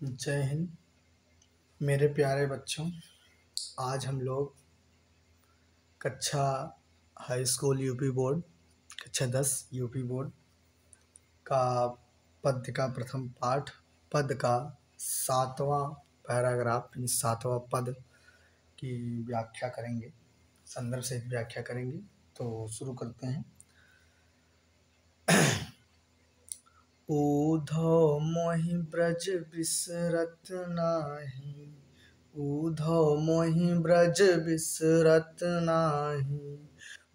जय हिंद मेरे प्यारे बच्चों। आज हम लोग कक्षा हाई स्कूल यूपी बोर्ड कक्षा 10 यूपी बोर्ड का पद्य का प्रथम पाठ पद का 7वां पैराग्राफ यानी 7वां पद की व्याख्या करेंगे, संदर्भ सहित व्याख्या करेंगे। तो शुरू करते हैं। ऊधव मोहि ब्रज बिसरत नाही, ऊधव मोहि ब्रज बिसरत नाही।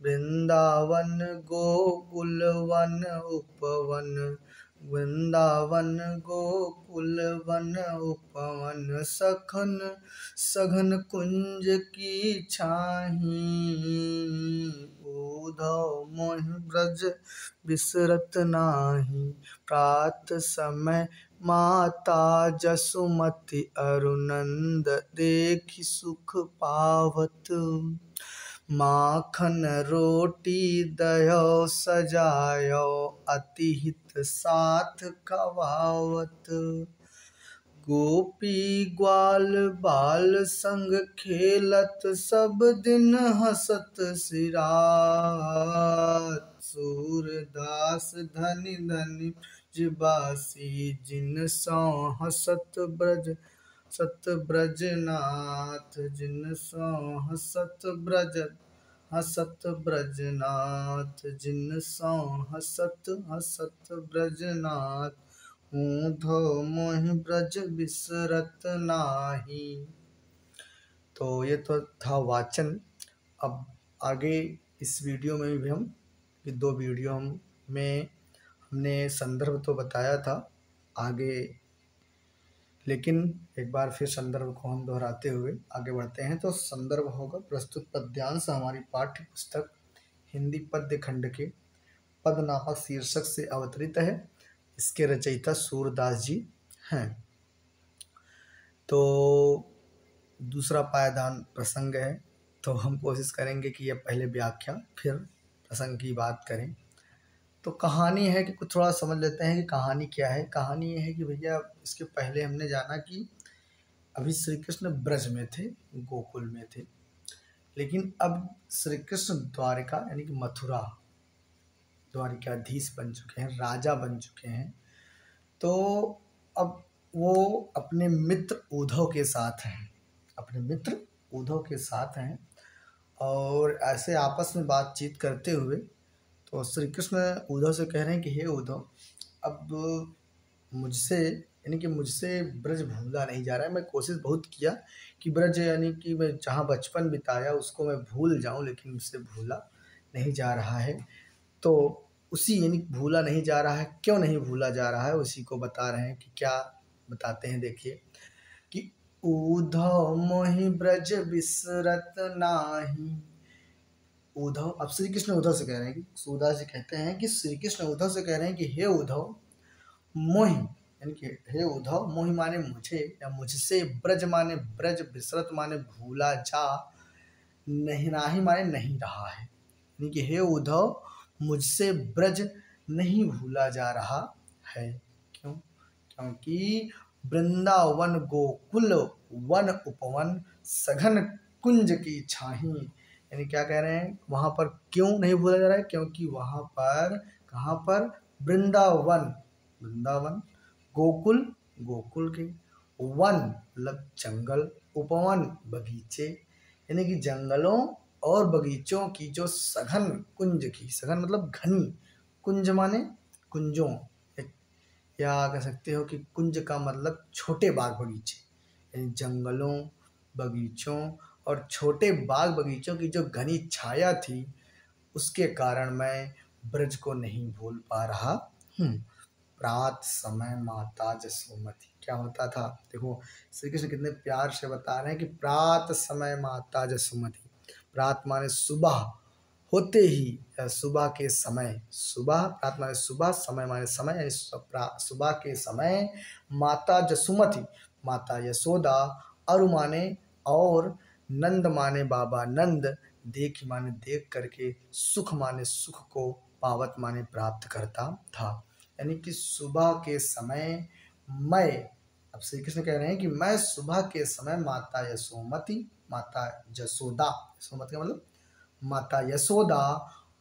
वृंदावन गोकुल वन उपवन, वृंदावन गोकुल वन उपवन। सखन सघन कुंज की छाही, ऊधव मोहि ब्रज बिसरत नाही। प्रात समय माता जसुमति अरुनंद, देखि सुख पावत। माखन रोटी दयो सजायो, अति हित साथ खवावत। गोपी ग्वाल बाल संग खेलत, सब दिन हसत सिरात। सूरदास धनि धनि ब्रजबासी, जिन सौ हसत ब्रज सत ब्रजनाथ। जिन सौ हसत ब्रजनाथ, जिन सौ हसत ब्रजनाथ। ऊधव मोहि ब्रज बिसरत नाही। तो ये तो था वाचन। अब आगे इस वीडियो में भी हम दो वीडियो में हमने संदर्भ तो बताया था आगे, लेकिन एक बार फिर संदर्भ को हम दोहराते हुए आगे बढ़ते हैं। तो संदर्भ होगा प्रस्तुत पद्यांश हमारी पाठ्य पुस्तक हिंदी पद्य खंड के पद नामक शीर्षक से अवतरित है। इसके रचयिता सूरदास जी हैं। तो दूसरा पायदान प्रसंग है, तो हम कोशिश करेंगे कि यह पहले व्याख्या फिर प्रसंग की बात करें। तो कहानी है कि कुछ थोड़ा समझ लेते हैं कि कहानी क्या है। कहानी ये है कि भैया इसके पहले हमने जाना कि अभी श्री कृष्ण ब्रज में थे, गोकुल में थे, लेकिन अब श्री कृष्ण द्वारिका यानी कि मथुरा द्वारिकाधीश बन चुके हैं, राजा बन चुके हैं। तो अब वो अपने मित्र उद्धव के साथ हैं, अपने मित्र उद्धव के साथ हैं और ऐसे आपस में बातचीत करते हुए तो श्री कृष्ण उद्धव से कह रहे हैं कि हे उद्धव, अब मुझसे यानी कि मुझसे ब्रज भूला नहीं जा रहा है। मैं कोशिश बहुत किया कि ब्रज यानी कि मैं जहाँ बचपन बिताया उसको मैं भूल जाऊं, लेकिन मुझसे भूला नहीं जा रहा है। तो उसी यानी भूला नहीं जा रहा है, क्यों नहीं भूला जा रहा है उसी को बता रहे हैं कि क्या बताते हैं। देखिए कि उद्धव मोहि ब्रज बिसरत नाही। उद्धव, अब श्री कृष्ण उद्धव से कह रहे हैं कि सूरदास जी कहते हैं कि श्री कृष्ण उद्धव से कह रहे हैं कि हे उद्धव मोहि यानी कि हे उद्धव, मोहि माने मुझे या मुझसे, ब्रज माने ब्रज, बिसरत माने भूला जा, नहीं नाही माने नहीं रहा है। यानी कि हे उद्धव मुझसे ब्रज नहीं भूला जा रहा है। क्यों? क्योंकि वृंदावन गोकुल वन उपवन, सघन कुंज की छाही। यानी क्या कह रहे हैं, वहाँ पर क्यों नहीं भूला जा रहा है? क्योंकि वहाँ पर, कहाँ पर, वृंदावन, वृंदावन, गोकुल, गोकुल के, वन मतलब जंगल, उपवन बगीचे, यानी कि जंगलों और बगीचों की जो सघन कुंज की, सघन मतलब घनी, कुंज माने कुंजों, या कह सकते हो कि कुंज का मतलब छोटे बाग बगीचे, यानी जंगलों, बगीचों और छोटे बाग बगीचों की जो घनी छाया थी, उसके कारण मैं ब्रज को नहीं भूल पा रहा हूँ। प्रात समय माता जसुमति, क्या होता था देखो, श्री कृष्ण कितने प्यार से बता रहे हैं कि प्रात समय माता जसुमति। प्रात माने सुबह, होते ही, सुबह के समय, सुबह, प्रात माने सुबह, समय माने समय, यानी सुबह के समय माता जसुमति, माता यशोदा, अरु माने और, नंद माने बाबा नंद, देख माने देख करके, सुख माने सुख को, पावत माने प्राप्त करता था। यानी कि सुबह के समय मैं अब श्री कृष्ण कह रहे हैं कि मैं सुबह के समय माता यशोमती, माता यशोदा, यशोमती का मतलब माता यशोदा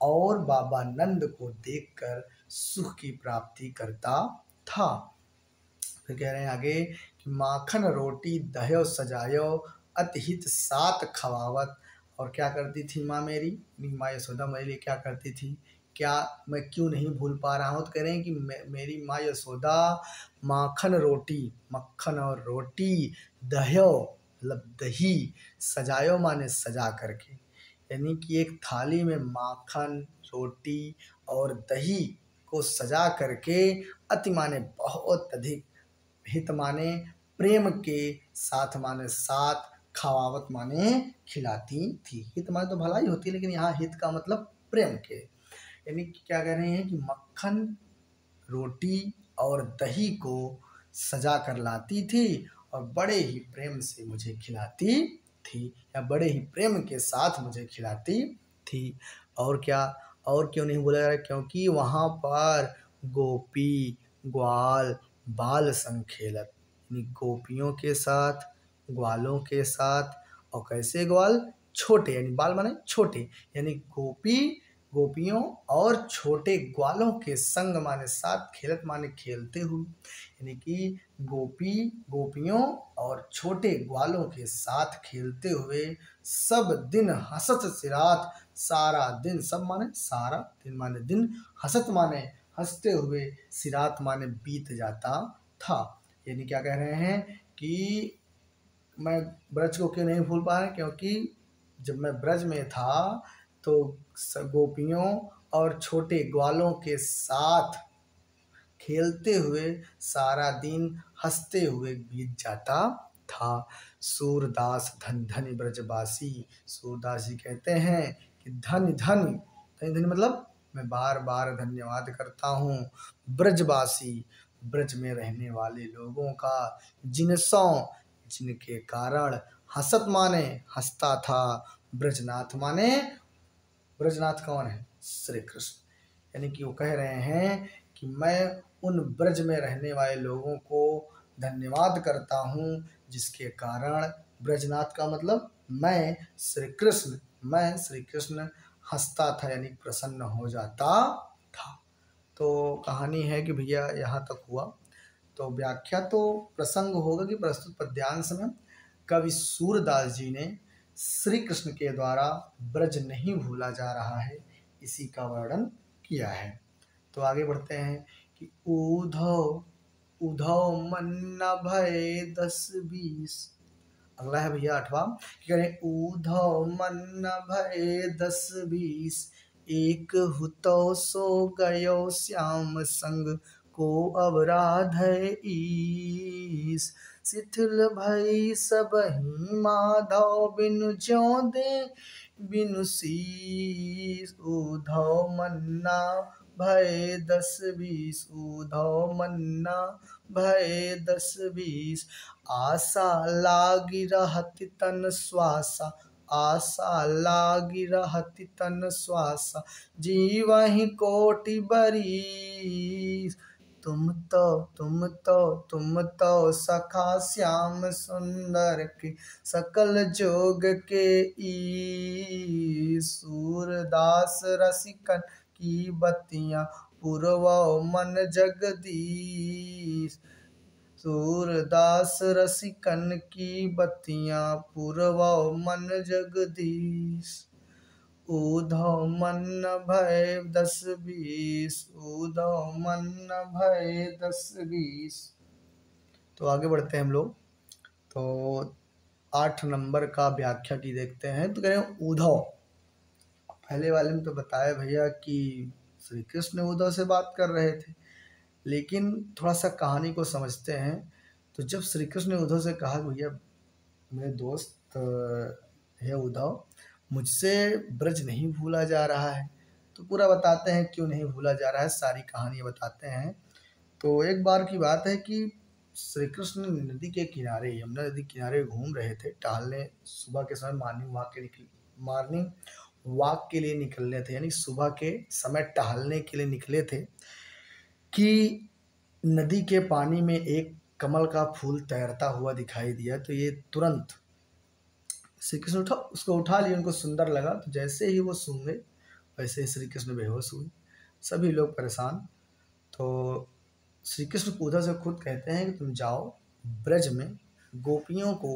और बाबा नंद को देखकर सुख की प्राप्ति करता था। फिर कह रहे हैं आगे कि माखन रोटी दह्यो सजायो अतिहित सात खवावत। और क्या करती थी माँ मेरी, माँ यशोदा मेरे लिए क्या करती थी, क्या मैं क्यों नहीं भूल पा रहा हूँ। तो कह रहे हैं कि मेरी माँ यशोदा माखन रोटी, मक्खन और रोटी, दह्यो मतलब दही, सजायो माने सजा करके, यानी कि एक थाली में माखन, रोटी और दही को सजा करके, अति माने बहुत अधिक, हित माने प्रेम के साथ माने साथ, खवावत माने खिलाती थी। हित माने तो भलाई होती है, लेकिन यहाँ हित का मतलब प्रेम के, यानी कि क्या कह रहे हैं कि मक्खन, रोटी और दही को सजा कर लाती थी और बड़े ही प्रेम से मुझे खिलाती थी, या बड़े ही प्रेम के साथ मुझे खिलाती थी। और क्या, और क्यों नहीं बोला जा रहा, क्योंकि वहाँ पर गोपी ग्वाल बाल संग खेलत, यानी गोपियों के साथ, ग्वालों के साथ, और कैसे ग्वाल, छोटे, यानी बाल माने छोटे, यानी गोपियों और छोटे ग्वालों के संग माने साथ, खेलत माने खेलते हुए, यानी कि गोपियों और छोटे ग्वालों के साथ खेलते हुए, सब दिन हंसत सिरात, सारा दिन, सब माने सारा, दिन माने दिन, हंसत माने हंसते हुए, सिरात माने बीत जाता था। यानी क्या कह रहे हैं कि मैं ब्रज को क्यों नहीं भूल पा रहा, क्योंकि जब मैं ब्रज में था तो गोपियों और छोटे ग्वालों के साथ खेलते हुए सारा दिन हंसते हुए बीत जाता था। सूरदास धन धन ब्रजवासी, सूरदास जी कहते हैं कि धन धन, धन धन मतलब मैं बार बार धन्यवाद करता हूँ ब्रजवासी, ब्रज में रहने वाले लोगों का, जिनके कारण हंसत माने हंसता था, ब्रजनाथ माने, ब्रजनाथ कौन है, श्री कृष्ण, यानी कि वो कह रहे हैं कि मैं उन ब्रज में रहने वाले लोगों को धन्यवाद करता हूँ जिसके कारण, ब्रजनाथ का मतलब मैं श्री कृष्ण हंसता था, यानी प्रसन्न हो जाता था। तो कहानी है कि भैया यहाँ तक हुआ। तो व्याख्या तो प्रसंग होगा कि प्रस्तुत पद्यांश में कवि सूरदास जी ने श्री कृष्ण के द्वारा ब्रज नहीं भूला जा रहा है, इसी का वर्णन किया है। तो आगे बढ़ते हैं कि उधो मन न भय 10-20। अगला है भैया 8वां, कि करें उधो मन न भय 10-20, एक हुतो सो गयो श्याम संग को अवराध ईस, शिथिल भई सबहि माधव बिनु ज्यों दे बिनु शीस, उधो मन्ना भय 10-20, उधो मन्ना भय 10-20, आशा लागी रहति तन श्वासा, आशा लागी रहति तन श्वासा, जीवहि कोटि बरीस, तुम तो सखा श्याम सुंदर के सकल जोग के ईस, सूरदास रसिकन की बतियाँ पुरवाओ मन जगदीश, सूरदास रसिकन की बतियाँ पुरवाओ मन जगदीश, उधो मन भय 10-20, उधो मन भय 10-20। तो आगे बढ़ते हैं हम लोग। तो 8 नंबर का व्याख्या की देखते हैं। तो कह रहे हैं उधो, पहले वाले में तो बताया भैया कि श्री कृष्ण उधो से बात कर रहे थे, लेकिन थोड़ा सा कहानी को समझते हैं। तो जब श्री कृष्ण ने उद्धव से कहा कि भैया मेरे दोस्त है उद्धव, मुझसे ब्रज नहीं भूला जा रहा है, तो पूरा बताते हैं क्यों नहीं भूला जा रहा है, सारी कहानी बताते हैं। तो एक बार की बात है कि श्री कृष्ण नदी के किनारे, यमुना नदी के किनारे घूम रहे थे टहलने, सुबह के समय मॉर्निंग वॉक के लिए निकलने थे, यानी सुबह के समय टहलने के लिए निकले थे कि नदी के पानी में एक कमल का फूल तैरता हुआ दिखाई दिया, तो ये तुरंत श्री कृष्ण उसको उठा लिए, उनको सुंदर लगा, तो जैसे ही वो सूंघे वैसे ही श्री कृष्ण बेहोश हुए। सभी लोग परेशान। तो श्री कृष्ण उद्धव से खुद कहते हैं कि तुम जाओ ब्रज में गोपियों को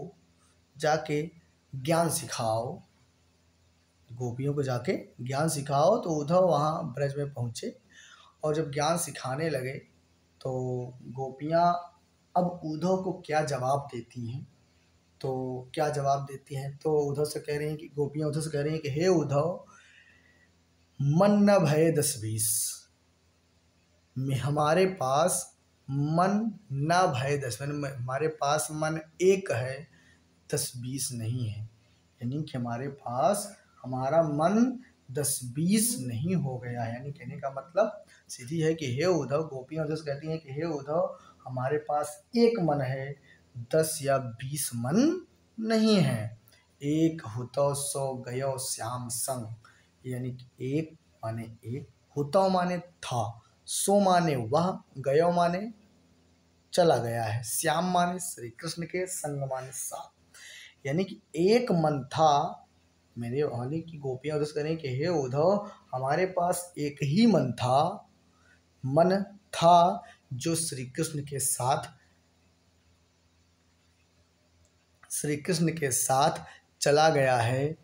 जाके ज्ञान सिखाओ, गोपियों को जाके ज्ञान सिखाओ। तो उद्धव वहाँ ब्रज में पहुँचे और जब ज्ञान सिखाने लगे तो गोपियाँ अब उद्धव को क्या जवाब देती हैं, तो क्या जवाब देती हैं, तो उद्धव से कह रही हैं कि गोपियाँ उद्धव से कह रही हैं कि हे उद्धव, मन न भय 10-20, में हमारे पास मन न भय 10, हमारे पास मन एक है, 10-20 नहीं है। यानी कि हमारे पास हमारा मन 10-20 नहीं हो गया है। यानी कहने का मतलब सीधी है कि हे उद्धव, गोपियाँ उद्धव से कहती हैं कि हे उद्धव, हमारे पास एक मन है, 10 या 20 मन नहीं है। एक हुतो सो गयो श्याम संग। यानी कि एक माने एक, हुतो माने था, सो माने वह, गयो माने चला गया है, श्याम माने श्री कृष्ण के, संग माने साथ। यानी कि एक मन था मेरे वाली की गोपियां उद्धव करें कि हे उद्धव, हमारे पास एक ही मन था जो श्री कृष्ण के साथ चला गया है।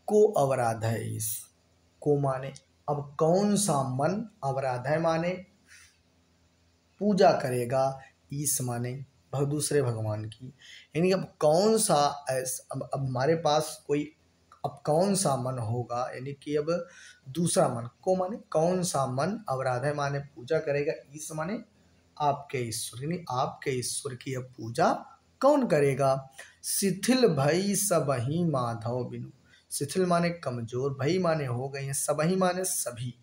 को अवराध है इस, को माने अब कौन सा मन, अवराध है माने पूजा करेगा, ईस माने दूसरे भगवान की। यानी अब कौन सा ऐसा, अब हमारे पास कोई, अब कौन सा मन होगा, यानी कि अब दूसरा मन, को माने कौन सा मन, अवराध है माने पूजा करेगा, ईस माने आपके ईश्वर, यानी आपके ईश्वर की अब पूजा कौन करेगा। शिथिल भई सबही माधव बिनु, शिथिल माने कमजोर, भई माने हो गई हैं, सबही माने सभी,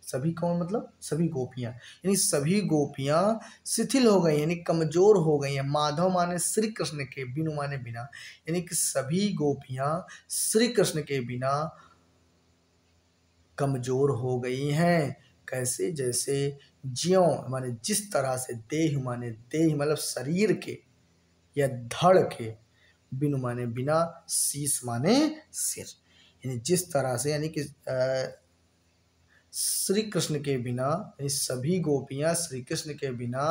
सभी कौन मतलब सभी गोपियां, यानी सभी गोपियां शिथिल हो गई, यानी कमजोर हो गई हैं। माधव माने श्री कृष्ण के, बिनु माने बिना, यानी कि सभी गोपियां श्री कृष्ण के बिना कमजोर हो गई हैं। कैसे, जैसे ज्यों माने जिस तरह से, देह माने देह मतलब शरीर के या धड़ के, बिनु माने बिना, शीश माने सिर, यानी जिस तरह से, यानी कि श्री कृष्ण के बिना, यानी सभी गोपियां श्री कृष्ण के बिना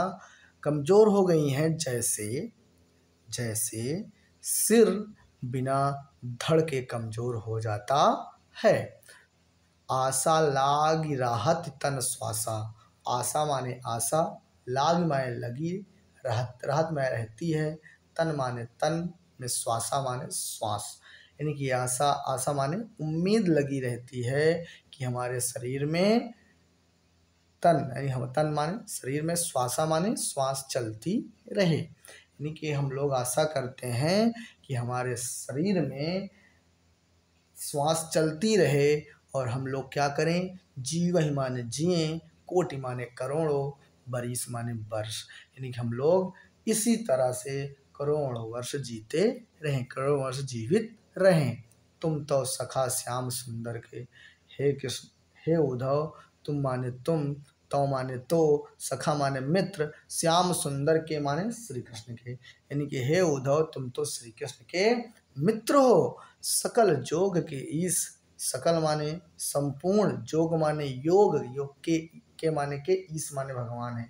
कमजोर हो गई हैं, जैसे जैसे सिर बिना धड़ के कमजोर हो जाता है। आशा लाग राहत तन श्वासा, आशा माने आशा, लाग माने लगी, राहत राहत में रहती है, तन माने तन में, श्वासा माने श्वास, यानी कि आशा, आशा माने उम्मीद लगी रहती है कि हमारे शरीर में, तन यानी हम, तन माने शरीर में, श्वासा माने श्वास चलती रहे, यानी कि हम लोग आशा करते हैं कि हमारे शरीर में श्वास चलती रहे और हम लोग क्या करें, जीवहि माने जिए, कोटि माने करोड़ों, बरिस माने वर्ष, यानी कि हम लोग इसी तरह से करोड़ों वर्ष जीते रहें, करोड़ों वर्ष जीवित रहें। तुम तो सखा श्याम सुंदर के, हे कृष्ण, हे उद्धव, तुम माने तुम, तो माने तो, सखा माने मित्र, श्याम सुंदर के माने श्री कृष्ण के, यानी कि हे उद्धव, तुम तो श्री कृष्ण के मित्र हो। सकल जोग के ईश, सकल माने संपूर्ण, जोग माने योग, योग के माने के, ईश माने भगवान है,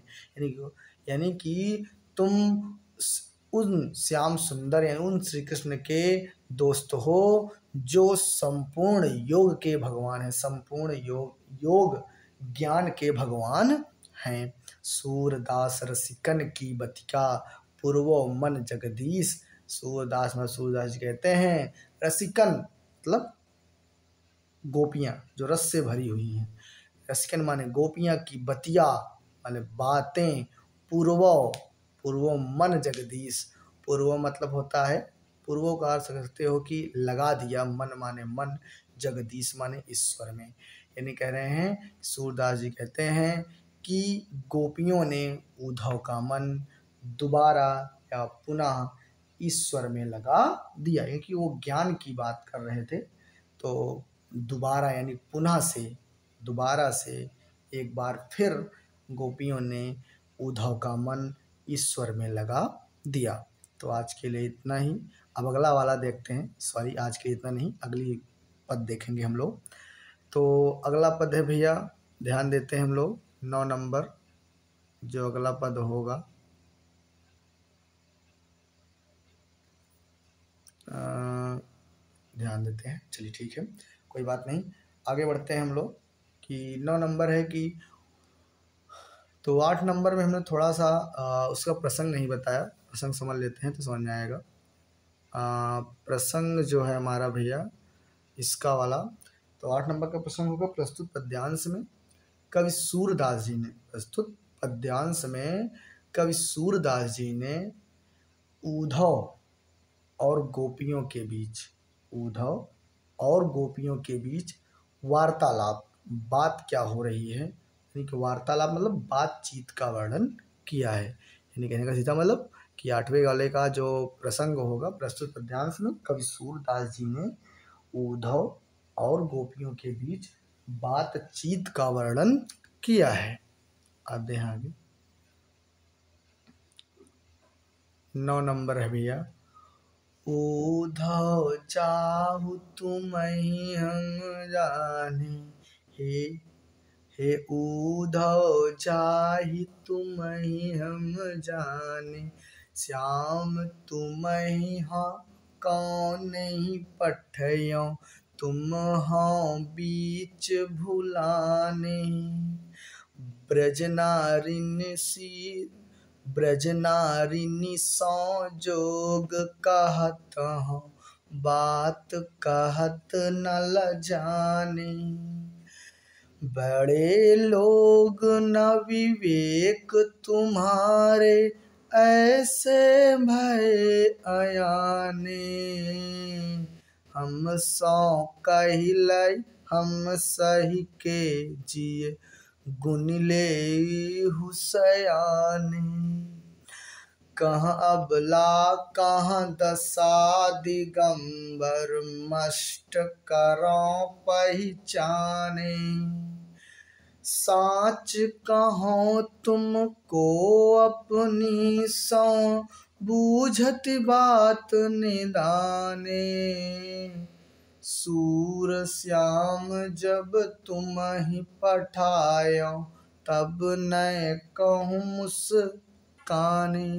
यानी कि तुम उन श्याम सुंदर यानी उन श्री कृष्ण के दोस्त हो जो संपूर्ण योग के भगवान हैं, संपूर्ण योग ज्ञान के भगवान हैं। सूरदास रसिकन की बतिया, पूर्वो मन जगदीश। सूरदास जी कहते हैं, रसिकन मतलब गोपियां जो रस से भरी हुई हैं, रसिकन माने गोपियां की बतिया माने बातें, पूर्वो मन जगदीश, पूर्व मतलब होता है, पूर्वों का अर्थ सकते हो कि लगा दिया, मन माने मन, जगदीश माने ईश्वर में, यानी कह रहे हैं, सूरदास जी कहते हैं कि गोपियों ने उद्धव का मन दोबारा या पुनः ईश्वर में लगा दिया, क्योंकि वो ज्ञान की बात कर रहे थे, तो दोबारा यानी पुनः से, दोबारा से एक बार फिर गोपियों ने उद्धव का मन ईश्वर में लगा दिया। तो आज के लिए इतना ही। अब अगला वाला देखते हैं। सॉरी, आज के लिए इतना नहीं, अगली पद देखेंगे हम लोग। तो अगला पद है भैया, ध्यान देते हैं हम लोग 9 नंबर जो अगला पद होगा। ध्यान देते हैं, चलिए ठीक है, कोई बात नहीं, आगे बढ़ते हैं हम लोग। कि 9 नंबर है कि, तो 8 नंबर में हमने थोड़ा सा उसका प्रसंग नहीं बताया, प्रसंग समझ लेते हैं तो समझ में आएगा। प्रसंग जो है हमारा भैया इसका वाला, तो 8 नंबर का प्रसंग होगा प्रस्तुत पद्यांश में कवि सूरदास जी ने, प्रस्तुत पद्यांश में कवि सूरदास जी ने उद्धव और गोपियों के बीच, उद्धव और गोपियों के बीच वार्तालाप, बात क्या हो रही है, यानी कि वार्तालाप मतलब बातचीत का वर्णन किया है। यानी कहने का सीधा मतलब कि 8वें वाले का जो प्रसंग होगा प्रस्तुत पद्यांश में कवि सूरदास जी ने उद्धव और गोपियों के बीच बातचीत का वर्णन किया है। आते हैं आगे। 9 नंबर है भैया, उद्धव चाहु तुम्हि हम जाने, हे उद्धव चाहि तुम्हि हम जाने, श्याम तुम्हि हाँ कौन नहीं पठयो, तुम हाँ बीच भुलाने, ब्रजनारिनी सौ जोग कहत हूँ, बात कहत न लजाने, बड़े लोग न विवेक तुम्हारे, ऐसे भय अयाने, हम सौ कहिलै हम सही के जिए, गुण ले हुसयाने, कहाँ अबला कहाँ दशा दिगंबर, मष्ट करो पहचाने, साच कहो तुमको अपनी सौ, बूझत बात निदाने, सूर श्याम जब तुम ही पठायो, तब न कहूँ मुस्काने,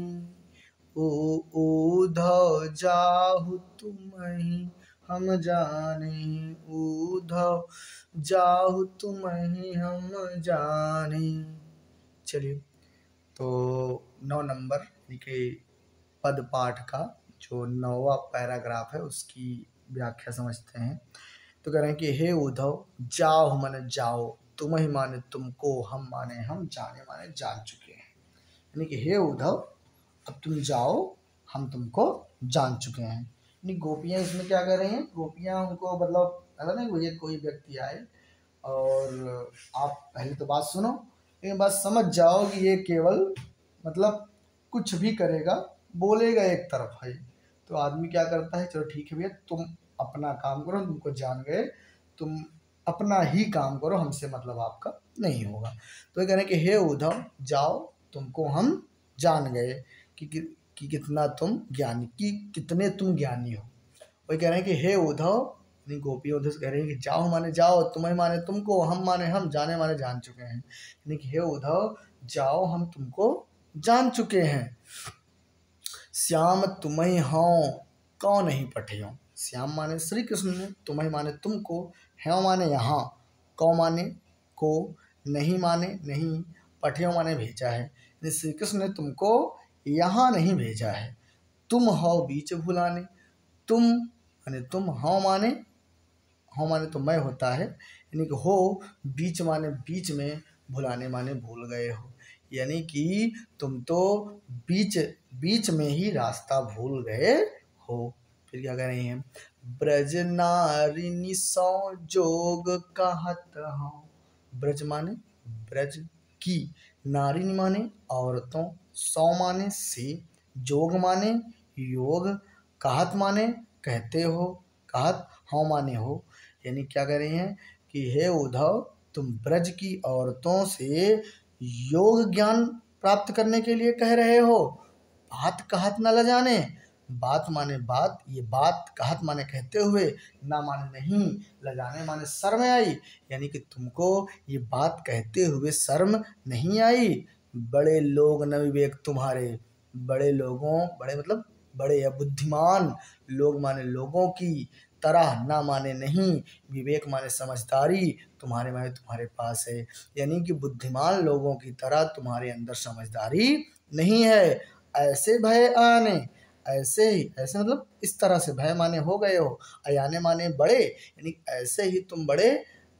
उद्धव जाहु तुम्हि हम जाने, उद्धव जाहु तुम्हि हम जाने। चलिए, तो 9 नंबर के पद पाठ का जो 9वां पैराग्राफ है उसकी व्याख्या समझते हैं। तो कह रहे हैं कि हे उद्धव, जाओ माने जाओ, तुम ही माने तुमको, हम माने हम, जाने माने जान चुके हैं। यानी कि हे उद्धव, अब तुम जाओ, हम तुमको जान चुके हैं। यानी गोपियाँ इसमें क्या कर रही हैं, गोपियाँ उनको मतलब अगर नहीं मुझे कोई व्यक्ति आए और आप पहले तो बात सुनो, लेकिन बात समझ जाओ कि ये केवल मतलब कुछ भी करेगा, बोलेगा एक तरफ है, तो आदमी क्या करता है, चलो ठीक है भैया तुम अपना काम करो, तुमको जान गए, तुम अपना ही काम करो, हमसे मतलब आपका नहीं होगा। तो ये कह रहे हैं कि हे उद्धव जाओ, तुमको हम जान गए कि कितना तुम ज्ञानी, कि कितने तुम ज्ञानी हो। वही कह रहे हैं कि हे उद्धव, नहीं गोपी उद्धव से कह रहे हैं कि जाओ माने जाओ, तुम्हें माने तुमको, हम माने हम, जाने माने जान चुके हैं। यानी कि हे उद्धव जाओ, हम तुमको जान चुके हैं। श्याम तुम्हें हाँ कौन नहीं पठियो, श्याम माने श्री कृष्ण ने, तुम्हें माने तुमको, है माने यहाँ, कौ माने को, नहीं माने नहीं, पठियो माने भेजा है, श्री कृष्ण ने तुमको यहाँ नहीं भेजा है। तुम हो बीच भुलाने, तुम माने तुम, हो माने तो मैं होता है, यानी कि हो बीच माने बीच में, भुलाने माने भूल गए हो, यानी कि तुम तो बीच बीच में ही रास्ता भूल गए हो। फिर क्या कह रही हैं, ब्रज नारिनी सौ जोग कहत हूँ, ब्रज माने ब्रज की, नारिनी माने औरतों, सौ माने से, जोग माने योग, कहत माने कहते हो, कहत हाँ माने हो। यानी क्या कह रही हैं कि हे उद्धव, तुम ब्रज की औरतों से योग ज्ञान प्राप्त करने के लिए कह रहे हो? बात कहत न ल जाने, बात माने बात, ये बात कहत माने कहते हुए, ना माने नहीं, ल जाने माने शर्म आई, यानी कि तुमको ये बात कहते हुए शर्म नहीं आई। बड़े लोग न विवेक तुम्हारे, बड़े लोगों, बड़े मतलब बड़े या बुद्धिमान, लोग माने लोगों की, तरह ना माने नहीं, विवेक माने समझदारी, तुम्हारे माने तुम्हारे पास है, यानी कि बुद्धिमान लोगों की तरह तुम्हारे अंदर समझदारी नहीं है। ऐसे भय आने, ऐसे ही, ऐसे मतलब इस तरह से, भय माने हो गए हो, अयाने माने बड़े, यानी ऐसे ही तुम बड़े,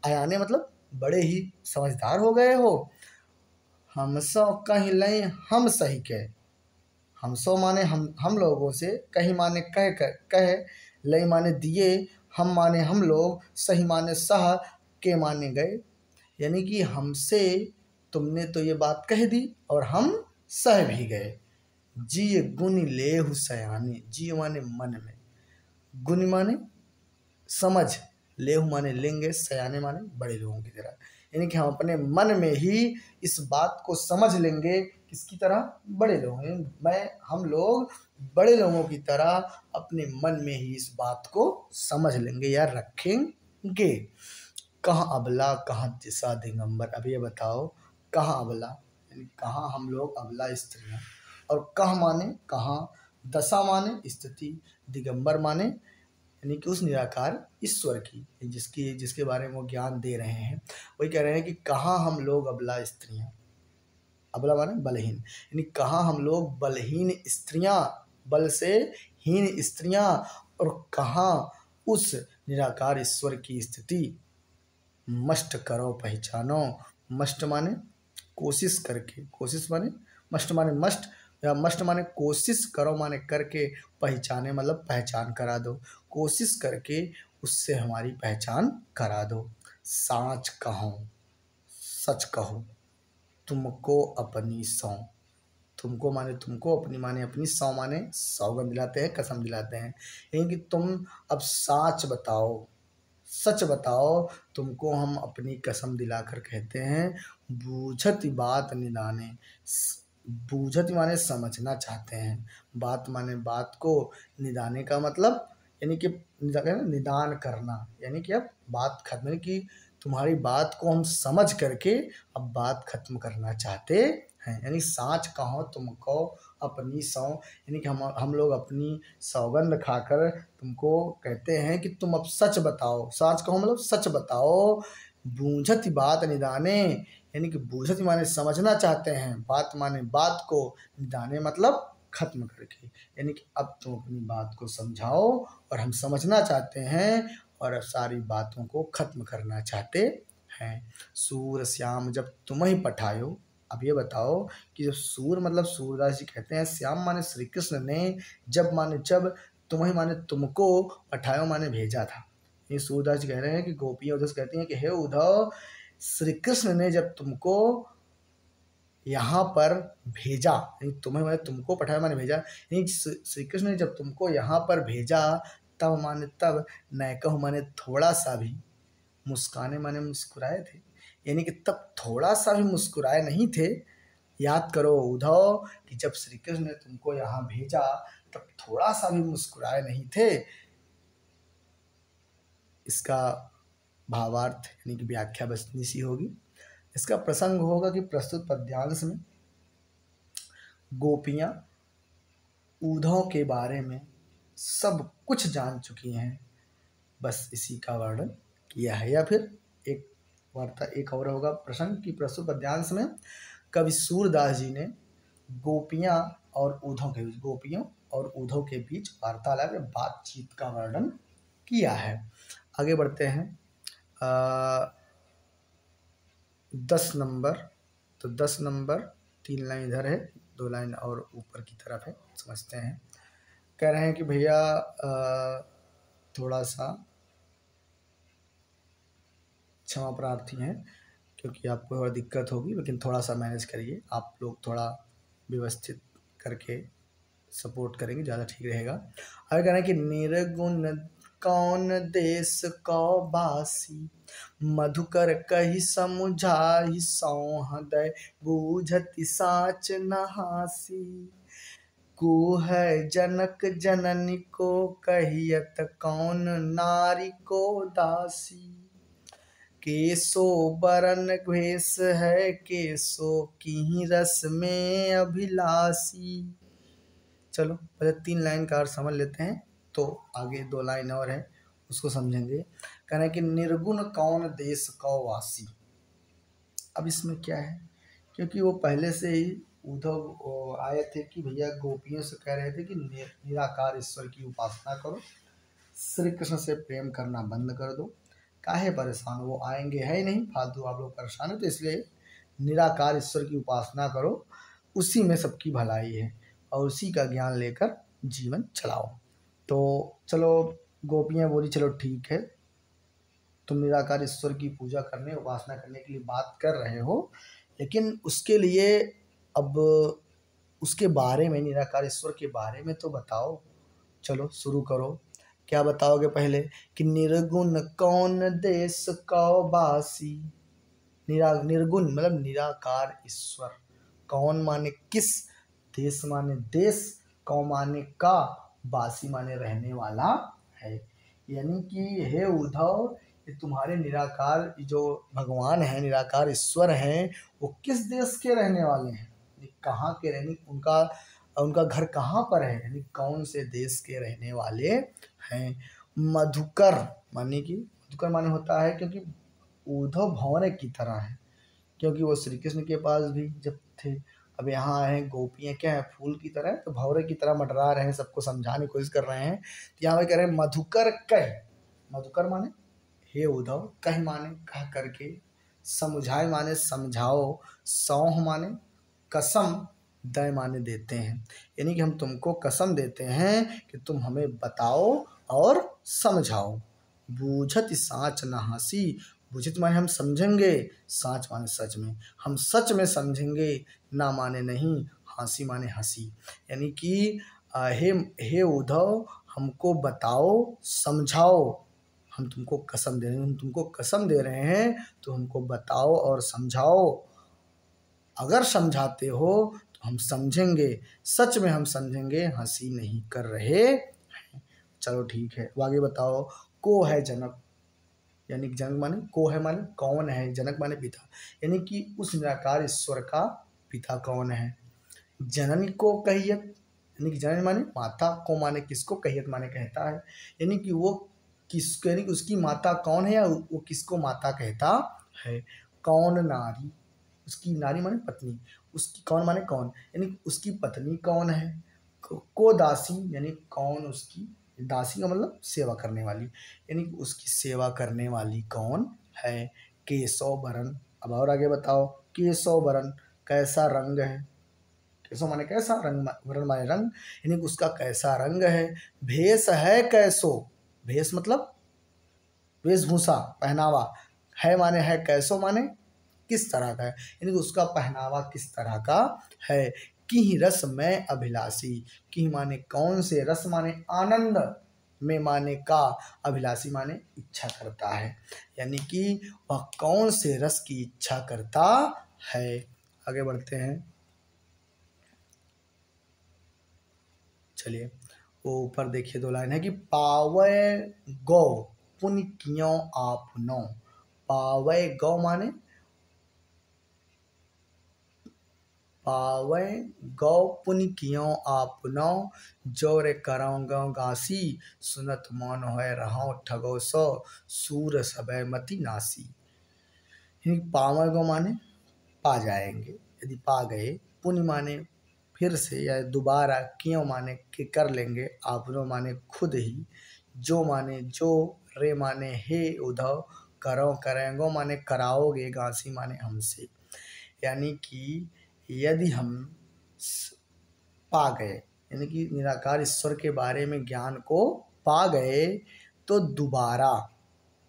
अयाने मतलब बड़े ही समझदार हो गए हो। हम सो कहीं लई हम सही के, हम सो माने हम लोगों से, कहीं माने कह कर कह, लई माने दिए, हम माने हम लोग, सही माने सह, के माने गए, यानी कि हमसे तुमने तो ये बात कह दी और हम सह भी गए। जी गुण लेहु सयाने, जी माने मन में, गुण माने समझ, लेहु माने लेंगे, सयाने माने बड़े लोगों की तरह, यानी कि हम अपने मन में ही इस बात को समझ लेंगे, किसकी तरह? बड़े लोग, हम लोग बड़े लोगों की तरह अपने मन में ही इस बात को समझ लेंगे या रखेंगे। कहाँ अबला कहाँ दिशा दिगंबर, अब ये बताओ कहाँ अबला, यानी कहाँ हम लोग अबला स्त्रियाँ, और कह माने कहाँ, दशा माने स्थिति, दिगंबर माने यानी कि उस निराकार ईश्वर की, जिसके बारे में वो ज्ञान दे रहे हैं, वही कह रहे हैं कि कहाँ हम लोग अबला स्त्रियाँ, अबला माने बलहीन, यानी कहाँ हम लोग बलहीन स्त्रियाँ, बल से हीन स्त्रियाँ, और कहाँ उस निराकार ईश्वर की स्थिति। मस्ट करो पहचानो, मस्ट माने कोशिश करके, कोशिश माने मस्ट माने मस्ट, या मस्ट माने कोशिश, करो माने करके, पहचाने मतलब पहचान करा दो, कोशिश करके उससे हमारी पहचान करा दो। साच कहो, सच कहो, तुमको अपनी सौं, तुमको माने तुमको, अपनी माने अपनी, सौ माने सौगंध दिलाते हैं, कसम दिलाते हैं, यानी कि तुम अब साच बताओ, सच बताओ, तुमको हम अपनी कसम दिलाकर कहते हैं। बूझत बात निदाने, बूझत माने समझना चाहते हैं, बात माने बात को, निदाने का मतलब यानी कि निदान करना, यानी कि अब बात खत्म, यानी कि तुम्हारी बात को हम समझ करके अब बात खत्म करना चाहते हैं, यानी साच कहो तुमको अपनी सौ, यानी कि हम लोग अपनी सौगंध खाकर तुमको कहते हैं कि तुम अब सच बताओ, साच कहो मतलब सच बताओ, बूझत बात निदाने, यानी कि बूझत माने समझना चाहते हैं, बात माने बात को, निदाने मतलब खत्म करके, यानी कि अब तुम अपनी बात को समझाओ और हम समझना चाहते हैं और अब सारी बातों को खत्म करना चाहते हैं। सूर श्याम जब तुम ही पठायो, अब ये बताओ कि जब सूर मतलब सूरदास जी कहते हैं, श्याम माने श्री कृष्ण ने, जब माने जब, तुम ही माने तुमको, पठायो माने भेजा था, ये सूरदास जी कह रहे हैं कि गोपियाँ उद्धव से कहती हैं कि हे उद्धव, श्री कृष्ण ने जब तुमको यहाँ पर भेजा, यानी तुम्हें माने तुमको, पठाया माने भेजा, यानी श्री कृष्ण ने जब तुमको यहाँ पर भेजा, तब माने तब, नैकहु माने थोड़ा सा भी, मुस्काने माने मुस्कुराए थे, यानी कि तब थोड़ा सा भी मुस्कुराए नहीं थे। याद करो उद्धव कि जब श्री कृष्ण ने तुमको यहाँ भेजा तब थोड़ा सा भी मुस्कुराए नहीं थे। इसका भावार्थ यानी कि व्याख्या बचनी सी होगी। इसका प्रसंग होगा कि प्रस्तुत पद्यांश में गोपियाँ उद्धव के बारे में सब कुछ जान चुकी हैं, बस इसी का वर्णन किया है। या फिर एक वार्ता एक और होगा प्रसंग की प्रस्तुत पद्यांश में कवि सूरदास जी ने गोपियाँ और उद्धव के बीच, गोपियों और उद्धव के बीच वार्तालाप या बातचीत का वर्णन किया है। आगे बढ़ते हैं 10 नंबर, तो 10 नंबर 3 लाइन इधर है, 2 लाइन और ऊपर की तरफ है, समझते हैं। कह रहे हैं कि भैया थोड़ा सा क्षमा प्रार्थी हैं क्योंकि आपको और दिक्कत होगी, लेकिन थोड़ा सा मैनेज करिए, आप लोग थोड़ा व्यवस्थित करके सपोर्ट करेंगे ज़्यादा ठीक रहेगा। आगे कह रहे हैं कि निर्गुण कौन देश कौ बासी, मधुकर कहि समुझाहि सौहृदय बूझति साच न हासी। कुह जनक जननी को कहियत कौन नारी को दासी, केसो बरन भेष है केसो की रस में अभिलाषी। चलो पहले 3 लाइन का अर्थ समझ लेते हैं, तो आगे 2 लाइन और है उसको समझेंगे। कहना है कि निर्गुण कौन देश कौ वासी। अब इसमें क्या है, क्योंकि वो पहले से ही उद्धव आए थे कि भैया गोपियों से कह रहे थे कि निराकार ईश्वर की उपासना करो, श्री कृष्ण से प्रेम करना बंद कर दो, काहे परेशान, वो आएंगे है ही नहीं, फालतू आप लोग परेशान है, तो इसलिए निराकार ईश्वर की उपासना करो, उसी में सबकी भलाई है और उसी का ज्ञान लेकर जीवन चलाओ। तो चलो गोपियाँ बोली चलो ठीक है, तुम निराकार ईश्वर की पूजा करने उपासना करने के लिए बात कर रहे हो, लेकिन उसके लिए अब उसके बारे में, निराकार ईश्वर के बारे में तो बताओ। चलो शुरू करो, क्या बताओगे पहले कि निर्गुण कौन देश कौ बासी। निर्गुण मतलब निराकार ईश्वर, कौन माने किस, देश माने देश, कौ माने का, बासी माने रहने वाला है। यानी कि हे उद्धव, ये तुम्हारे निराकार जो भगवान है, निराकार ईश्वर हैं, वो किस देश के रहने वाले हैं, कहाँ के रहने, उनका घर कहाँ पर है, यानी कौन से देश के रहने वाले हैं। मधुकर माने कि मधुकर माने होता है क्योंकि उद्धव भंवरे की तरह है, क्योंकि वो श्री कृष्ण के पास भी जब थे, अब यहाँ आए हैं, गोपियाँ क्या है, फूल की तरह, तो भंवरे की तरह मंडरा रहे हैं, सबको समझाने की कोशिश कर रहे हैं। तो यहाँ पे कह रहे हैं मधुकर कह, मधुकर माने हे उद्धव, कह माने कह करके, समझाए माने समझाओ, सौह माने कसम, दय माने देते हैं, यानी कि हम तुमको कसम देते हैं कि तुम हमें बताओ और समझाओ। बूझत साच न हासी, बूझित माने हम समझेंगे, साच माने सच में, हम सच में समझेंगे, ना माने नहीं, हासी माने हंसी। यानी कि हे उद्धव, हमको बताओ समझाओ, हम तुमको कसम दे रहे हैं, हम तुमको कसम दे रहे हैं, तो हमको बताओ और समझाओ, अगर समझाते हो तो हम समझेंगे, सच में हम समझेंगे, हंसी नहीं कर रहे हैं। चलो ठीक है, अब आगे बताओ। को है जनक, यानी कि जनक माने को है माने कौन है, जनक माने पिता, यानी कि उस निराकार ईश्वर का पिता कौन है। जननी को कहियत, यानी कि जननी माने माता, को माने किसको, कहियत माने कहता है, यानी कि वो किस, यानी कि उसकी माता कौन है या वो किसको माता कहता है। कौन नारी, उसकी नारी माने पत्नी, उसकी कौन माने कौन, यानी उसकी पत्नी कौन है। को दासी, यानी कौन उसकी, दासी का मतलब सेवा करने वाली, यानी उसकी सेवा करने वाली कौन है। केशव बरन, अब और आगे बताओ। केशव बरन कैसा रंग है, केशव माने कैसा, रंग वरण माने रंग, यानी उसका कैसा रंग है। भेष है कैसो, भेष मतलब वेशभूषा पहनावा, है माने है, कैसो माने किस तरह का है, यानी कि उसका पहनावा किस तरह का है। कि रस में अभिलाषी, कि माने कौन से, रस माने आनंद, में माने का, अभिलाषी माने इच्छा करता है, यानी कि वह कौन से रस की इच्छा करता है। आगे बढ़ते हैं, चलिए वो ऊपर देखिए 2 लाइन है कि पावै गौ पुण्य क्यों आपनो। पावै गौ माने पावै गौ पुण्य क्यों आपनो, जोरे करौ गौ गासी, सुनत मौन होय रहौ ठगो सो, सूर सबय मति नासी। पावै गौ माने पा जाएंगे, यदि पा गए, पुण्य माने फिर से या दोबारा, क्यों माने कि कर लेंगे, आपनो माने खुद ही, जो माने जो, रे माने हे उद्धव, करो करेंगो माने कराओगे, गांसी माने हमसे, यानी कि यदि हम पा गए, यानी कि निराकार ईश्वर के बारे में ज्ञान को पा गए, तो दोबारा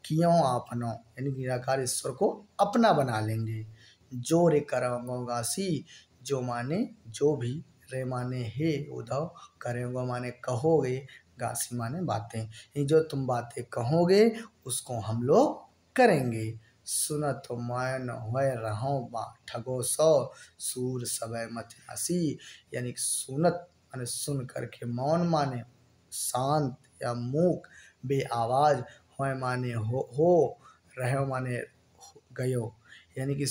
क्यों आपनो, यानी निराकार ईश्वर को अपना बना लेंगे। जो रे करेंगो गासी, जो माने जो भी, रे माने हे उद्धव, करेंगो माने कहोगे, गासी माने बातें, ये जो तुम बातें कहोगे उसको हम लोग करेंगे। सुनत मैं होय रहो बा ठगो सौ, सूर सबे मत हसी। यानी कि सुनत माने सुन करके, मौन माने शांत या मूक, बे आवाज, होय माने हो, रहो माने गयो। यानी कि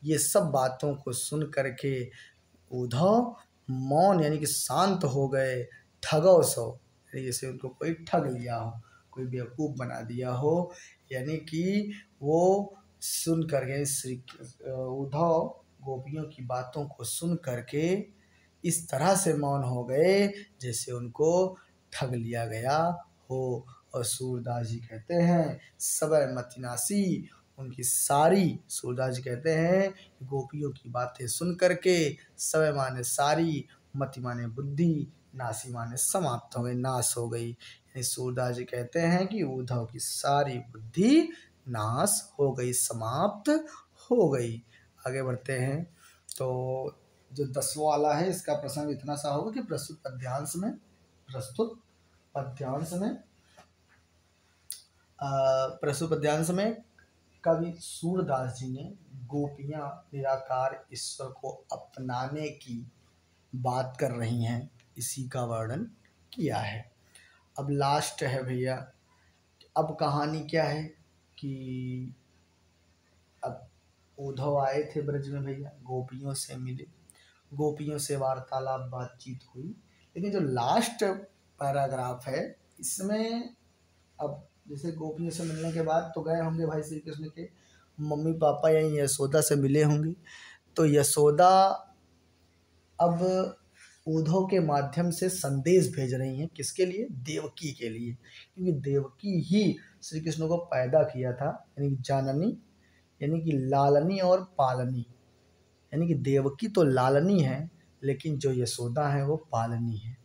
ये सब बातों को सुन करके उद्धव मौन यानी कि शांत हो गए। ठगो सो, जैसे उनको कोई ठग लिया हो, कोई बेवकूफ़ बना दिया हो। यानी कि वो सुन करके श्री उद्धव गोपियों की बातों को सुन करके इस तरह से मौन हो गए जैसे उनको ठग लिया गया हो। और सूरदास जी कहते हैं सबय मतिनासी, उनकी सारी, सूरदास जी कहते हैं गोपियों की बातें सुन करके सबय माने सारी, मति माने बुद्धि, नासी माने समाप्त हो गई, नाश हो गई। यानी सूरदास जी कहते हैं कि उद्धव की सारी बुद्धि नाश हो गई, समाप्त हो गई। आगे बढ़ते हैं तो जो 10वां वाला है इसका प्रसंग इतना सा होगा कि प्रस्तुत पद्यांश में कवि सूरदास जी ने गोपियां निराकार ईश्वर को अपनाने की बात कर रही हैं, इसी का वर्णन किया है। अब लास्ट है भैया, अब कहानी क्या है कि अब उद्धव आए थे ब्रज में भैया, गोपियों से मिले, गोपियों से वार्तालाप बातचीत हुई। लेकिन जो लास्ट पैराग्राफ है इसमें, अब जैसे गोपियों से मिलने के बाद तो गए होंगे भाई श्री कृष्ण के मम्मी पापा या यशोदा से मिले होंगे। तो यशोदा अब उद्धव के माध्यम से संदेश भेज रही हैं, किसके लिए? देवकी के लिए, क्योंकि देवकी ही श्री कृष्ण को पैदा किया था। यानी कि जाननी यानी कि लालनी और पालनी, यानी कि देवकी तो लालनी है लेकिन जो यशोदा है वो पालनी है।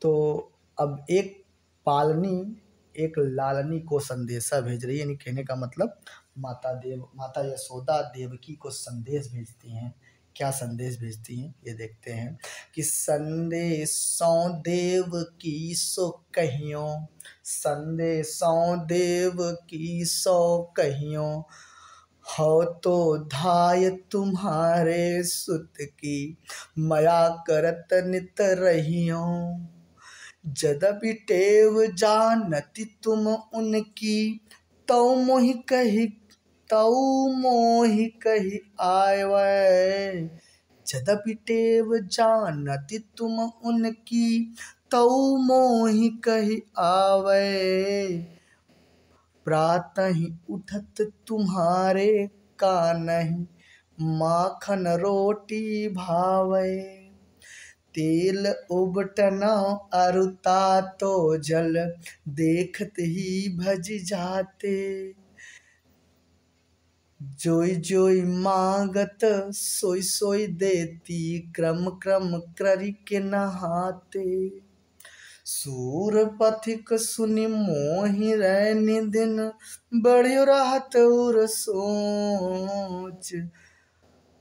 तो अब एक पालनी एक लालनी को संदेशा भेज रही है, यानी कहने का मतलब माता यशोदा देवकी को संदेश भेजती हैं। क्या संदेश भेजती हैं ये देखते हैं कि संदेशों देवकी सो कहियो, संदेशों देवकी सो कहियो, हो तो धाय तुम्हारे सुत की, मया करत नित रहियो, जदपि टेव जानती तुम उनकी, तौ मोहि कही आवे, जदपि टेव जानती तुम उनकी, तौ मोहि कही आवे, प्रातः ही उठत तुम्हारे कानहि, माखन रोटी भावे, तेल उबटना अरुता तो जल, देखत ही भज जाते, जोई जोई मांगत सोई सोई देती, क्रम क्रम करि के नहाते, सूर पथिक सुनि मोहि रैनि दिन, बढ़ियो रहत उर सोच,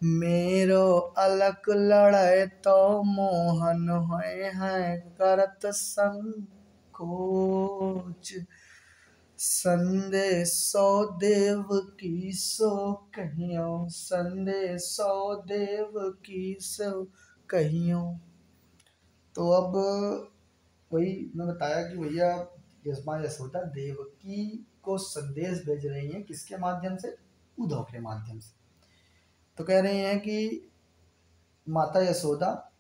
मेरो अलक लड़ै तो मोहन होय हैं करत संकोच, संदेशो देवकी सो कहियो, संदेशो देवकी सो कहियो। तो अब वही मैं बताया कि भैया यशोदा देवकी को संदेश भेज रही हैं, किसके माध्यम से? उद्धव के माध्यम से। तो कह रही हैं कि माता यशोदा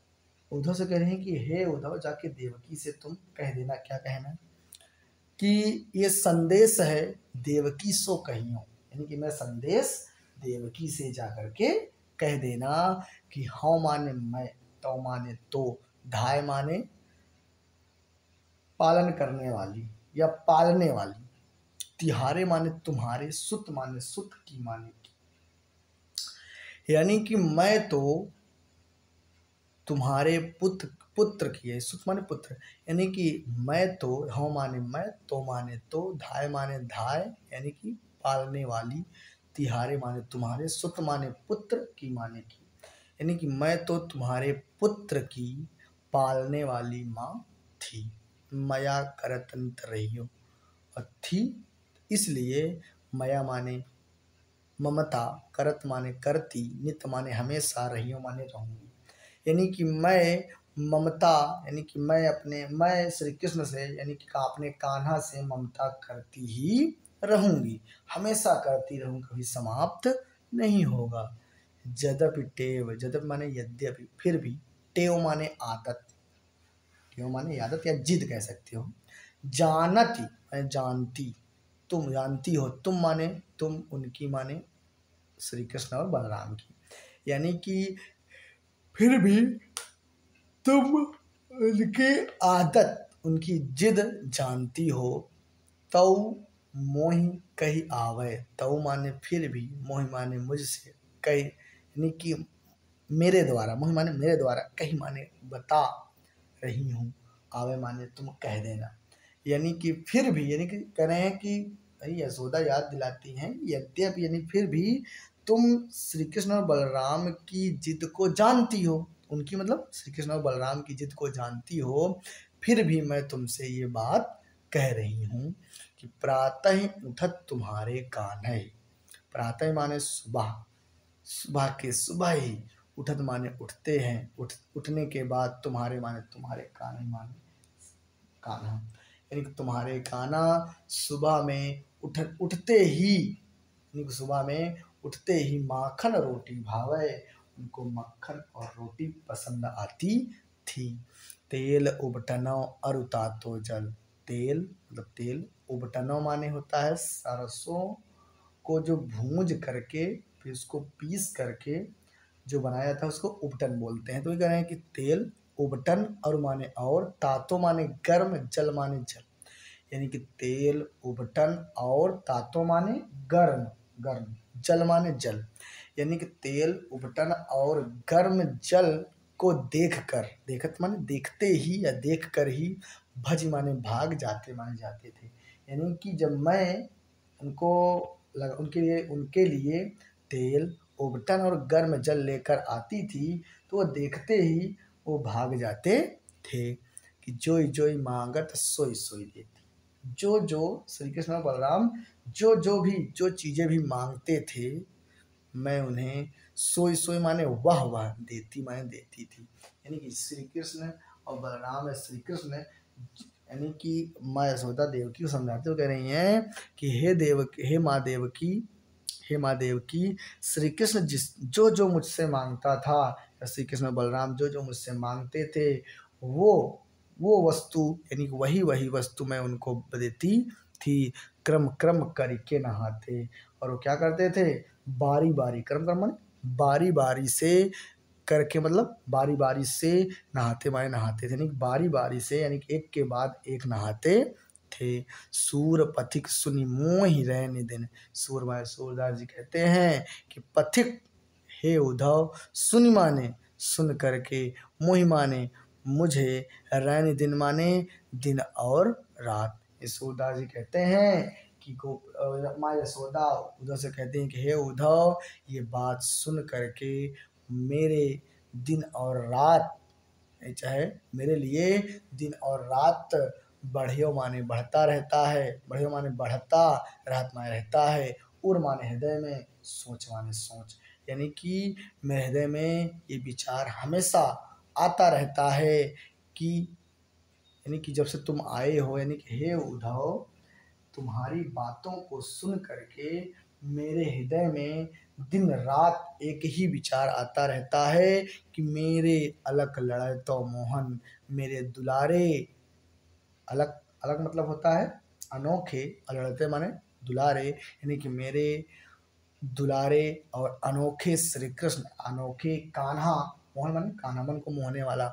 उद्धव से कह रही हैं कि हे उद्धव, जाके देवकी से तुम कह देना, क्या कहना है कि ये संदेश है देवकी सो कहियो, यानी कि मैं संदेश देवकी से जा करके कह देना कि हाँ माने मैं, तो माने तो, धाय माने पालन करने वाली या पालने वाली, तिहारे माने तुम्हारे, सुत माने सुत की माने की, यानी कि मैं तो तुम्हारे पुत्र की है, सुत माने पुत्र, यानी कि मैं तो, हाँ माने मैं, तो माने तो, धाय माने धाय यानी कि पालने वाली, तिहारे माने तुम्हारे, सुत माने पुत्र की माने की, यानी कि मैं तो तुम्हारे पुत्र की पालने वाली माँ थी, मया करत नित रहियो। और थी इसलिए मया माने ममता, करत माने करती, नित माने हमेशा, रहियो माने रहूंगी। यानी कि मैं ममता, यानी कि मैं श्री कृष्ण से यानी कि अपने कान्हा से ममता करती ही रहूंगी, हमेशा करती रहूंगी, कभी समाप्त नहीं होगा। यद्यपि टेव, यद्यपि माने यद्यपि, फिर भी, टेव माने आदत, टेव माने आदत या जिद कह सकते हो। जानती माने जानती, तुम जानती हो, तुम माने तुम, उनकी माने श्री कृष्ण और बलराम की, यानी कि फिर भी तुम उनकी आदत, उनकी जिद जानती हो। तौ मोहि कही आवे, तौ माने फिर भी, मोहि माने मुझसे, कही यानी कि मेरे द्वारा, मोहि माने मेरे द्वारा, कही माने बता रही हूँ, आवे माने तुम कह देना। यानी कि फिर भी, यानी कि कह रहे हैं कि भाई यशोदा याद दिलाती हैं, यद्यपि यानी फिर भी तुम श्री कृष्ण और बलराम की जिद को जानती हो, उनकी मतलब श्री कृष्ण और बलराम की जिद को जानती हो, फिर भी मैं तुमसे ये बात कह रही हूँ कि प्रातः ही उठत तुम्हारे कान्हे। प्रातः माने सुबह, सुबह के सुबह ही, उठत माने उठते हैं, उठने के बाद तुम्हारे माने तुम्हारे, कान्हे माने कान्हा, यानी कि तुम्हारे कान्हा सुबह में उठते ही, यानी कि सुबह में उठते ही माखन रोटी भावे, उनको मक्खन और रोटी पसंद आती थी। तेल उबटनो अरुता तो जल, तेल मतलब तेल, उबटनो माने होता है सरसों को जो भूंज करके फिर उसको पीस करके जो बनाया जाता है उसको उबटन बोलते हैं। तो ये कह रहे हैं कि तेल उबटन, और माने और, तातो माने गर्म, जल माने जल, यानी कि तेल उबटन और तातो माने गर्म, गर्म, जल माने जल, यानी कि तेल उबटन और गर्म जल को देखकर, देखत माने देखते ही या देखकर ही, भज माने भाग, जाते माने जाते थे। यानी कि जब मैं उनके लिए तेल उबटन और गर्म जल लेकर आती थी, तो वो देखते ही वो भाग जाते थे कि जोई जोई मांगत सोई सोई देती। जो जो श्री कृष्ण और बलराम जो चीज़ें भी मांगते थे, मैं उन्हें सोई सोई माने वह वह देती माने देती थी। यानी कि श्री कृष्ण और बलराम श्री कृष्ण, यानी कि माँ यशोदा देवकी को समझाते हुए कह रही हैं कि हे माँ देवकी, श्री कृष्ण जो जो मुझसे मांगता था, या श्री कृष्ण बलराम जो जो मुझसे मांगते थे, वो वस्तु, यानी वही वही वस्तु मैं उनको देती थी, क्रम क्रम करके नहाते। और वो क्या करते थे, बारी बारी, क्रम क्रम माने बारी बारी से करके, मतलब बारी बारी से नहाते माने नहाते थे, यानी बारी बारी से, यानी कि एक के बाद एक नहाते थे। सूर पथिक सुनि मोहि रहने दिन, सूर माने सूरदास जी कहते हैं कि पथिक, हे उद्धव, सुनि माने सुन करके, मोहि माने मुझे, रैन दिन माने दिन और रात। ये सूरदास जी कहते हैं कि माँ यशोदा उद्धव से कहते हैं कि हे उद्धव, ये बात सुन करके मेरे दिन और रात, चाहे मेरे लिए दिन और रात बढ़ियो माने बढ़ता रहता है, बढ़ियो माने बढ़ता, रहत माने रहता है, उर माने हृदय में, सोच माने सोच, यानी कि मेरे हृदय में ये विचार हमेशा आता रहता है कि, यानी कि जब से तुम आए हो, यानी कि हे उद्धव, तुम्हारी बातों को सुन करके मेरे हृदय में दिन रात एक ही विचार आता रहता है कि मेरे अलग लड़े तो मोहन, मेरे दुलारे, अलग अलग मतलब होता है अनोखे, लड़ते माने दुलारे, यानी कि मेरे दुलारे और अनोखे श्री कृष्ण, अनोखे कान्हा, मोहन माने कान्हा मन को मोहने वाला,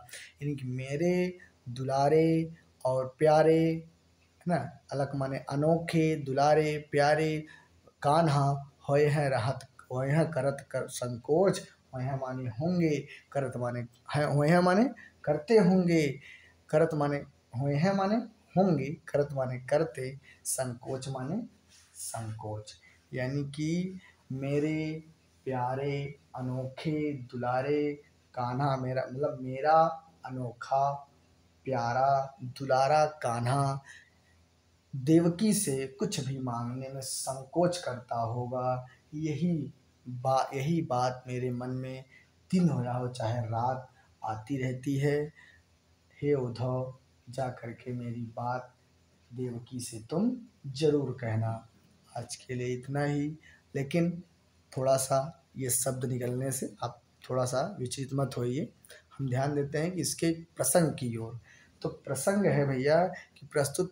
यानी कि मेरे दुलारे और प्यारे, है ना, अलग माने अनोखे, दुलारे, प्यारे कान्हा, होय है रहत, होय है करत कर संकोच, होय है माने होंगे, करत माने है, होय है माने करते होंगे, करत माने होय है माने होंगे, करत माने करते, संकोच माने संकोच, यानी कि मेरे प्यारे अनोखे दुलारे कान्हा, मेरा मतलब मेरा अनोखा प्यारा दुलारा कान्हा देवकी से कुछ भी मांगने में संकोच करता होगा। यही बात मेरे मन में दिन हो या हो चाहे रात आती रहती है। हे उद्धव, जा करके मेरी बात देवकी से तुम जरूर कहना। आज के लिए इतना ही, लेकिन थोड़ा सा ये शब्द निकलने से आप थोड़ा सा विचलित मत होइए। हम ध्यान देते हैं कि इसके प्रसंग की ओर। तो प्रसंग है भैया कि प्रस्तुत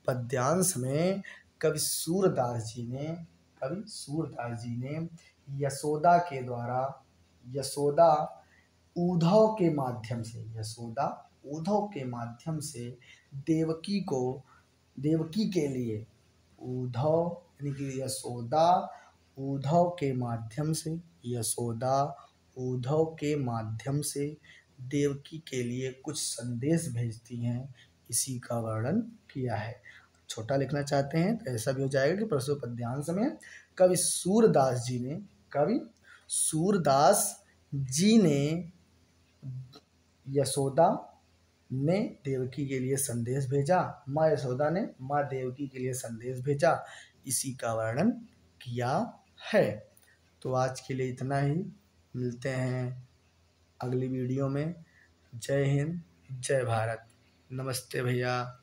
पद्यांश में कवि सूरदास जी ने यशोदा के द्वारा यशोदा उद्धव के माध्यम से देवकी के लिए उद्धव यानी कि यशोदा उद्धव के माध्यम से देवकी के लिए कुछ संदेश भेजती हैं, इसी का वर्णन किया है। छोटा लिखना चाहते हैं तो ऐसा भी हो जाएगा कि प्रस्तुत पद्यांश में कवि सूरदास जी ने यशोदा ने देवकी के लिए संदेश भेजा, माँ यशोदा ने माँ देवकी के लिए संदेश भेजा, इसी का वर्णन किया है। तो आज के लिए इतना ही, मिलते हैं अगली वीडियो में। जय हिंद, जय भारत, नमस्ते भैया।